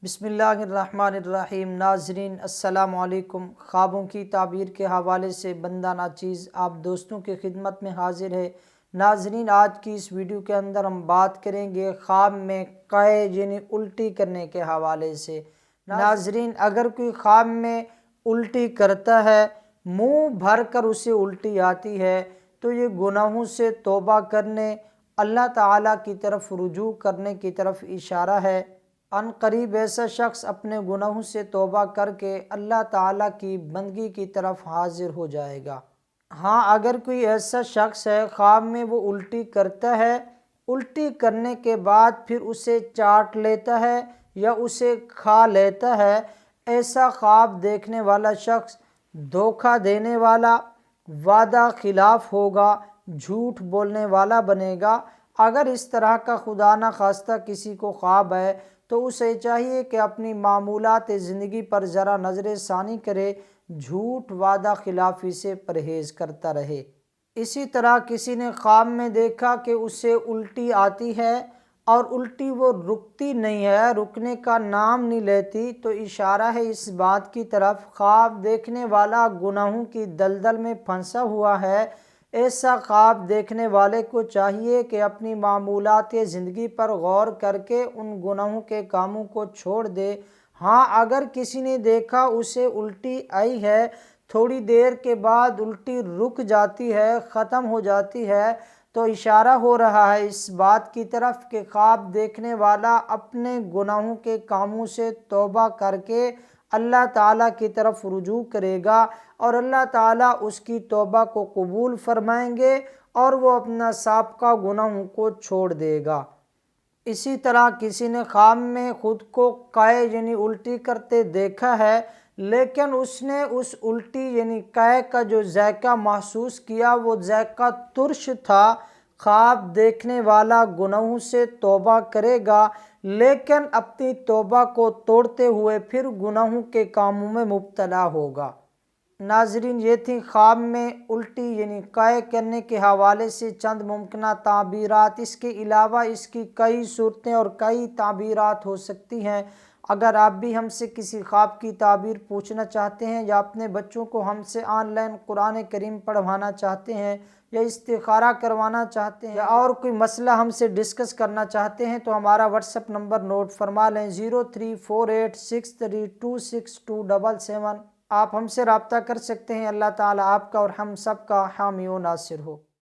بسم اللہ الرحمن الرحیم۔ ناظرین السلام علیکم۔ خوابوں کی تعبیر کے حوالے سے بندہ ناچیز آپ دوستوں کی خدمت میں حاضر ہے۔ ناظرین، آج کی اس ویڈیو کے اندر ہم بات کریں گے خواب میں قے یعنی الٹی کرنے کے حوالے سے۔ ناظرین، اگر کوئی خواب میں الٹی کرتا ہے، منہ بھر کر اسے الٹی آتی ہے، تو یہ گناہوں سے توبہ کرنے، اللہ تعالیٰ کی طرف رجوع کرنے کی طرف اشارہ ہے۔ ان قریب ایسا شخص اپنے گناہوں سے توبہ کر کے اللہ تعالیٰ کی بندگی کی طرف حاضر ہو جائے گا۔ ہاں، اگر کوئی ایسا شخص ہے خواب میں وہ الٹی کرتا ہے، الٹی کرنے کے بعد پھر اسے چاٹ لیتا ہے یا اسے کھا لیتا ہے، ایسا خواب دیکھنے والا شخص دھوکہ دینے والا، وعدہ خلاف ہوگا، جھوٹ بولنے والا بنے گا۔ اگر اس طرح کا خدا نخواستہ کسی کو خواب ہے تو اسے چاہیے کہ اپنی معمولات زندگی پر ذرا نظر ثانی کرے، جھوٹ وعدہ خلافی سے پرہیز کرتا رہے۔ اسی طرح کسی نے خواب میں دیکھا کہ اسے الٹی آتی ہے اور الٹی وہ رکتی نہیں ہے، رکنے کا نام نہیں لیتی، تو اشارہ ہے اس بات کی طرف خواب دیکھنے والا گناہوں کی دلدل میں پھنسا ہوا ہے۔ ایسا خواب دیکھنے والے کو چاہیے کہ اپنی معمولات زندگی پر غور کر کے ان گناہوں کے کاموں کو چھوڑ دے۔ ہاں، اگر کسی نے دیکھا اسے الٹی آئی ہے، تھوڑی دیر کے بعد الٹی رک جاتی ہے، ختم ہو جاتی ہے، تو اشارہ ہو رہا ہے اس بات کی طرف کہ خواب دیکھنے والا اپنے گناہوں کے کاموں سے توبہ کر کے اللہ تعالیٰ کی طرف رجوع کرے گا اور اللہ تعالیٰ اس کی توبہ کو قبول فرمائیں گے اور وہ اپنا سابقہ گناہوں کو چھوڑ دے گا۔ اسی طرح کسی نے خواب میں خود کو قے یعنی الٹی کرتے دیکھا ہے، لیکن اس نے اس الٹی یعنی قے کا جو ذائقہ محسوس کیا وہ ذائقہ ترش تھا۔ خواب دیکھنے والا گناہوں سے توبہ کرے گا، لیکن اپنی توبہ کو توڑتے ہوئے پھر گناہوں کے کاموں میں مبتلا ہوگا۔ ناظرین، یہ تھی خواب میں الٹی یعنی قے کرنے کے حوالے سے چند ممکنہ تعبیرات۔ اس کے علاوہ اس کی کئی صورتیں اور کئی تعبیرات ہو سکتی ہیں۔ اگر آپ بھی ہم سے کسی خواب کی تعبیر پوچھنا چاہتے ہیں یا اپنے بچوں کو ہم سے آن لائن قرآن کریم پڑھوانا چاہتے ہیں یا استخارہ کروانا چاہتے ہیں یا اور کوئی مسئلہ ہم سے ڈسکس کرنا چاہتے ہیں تو ہمارا واٹس ایپ نمبر نوٹ فرما لیں، 034863262777۔ آپ ہم سے رابطہ کر سکتے ہیں۔ اللہ تعالیٰ آپ کا اور ہم سب کا حامی و ناصر ہو۔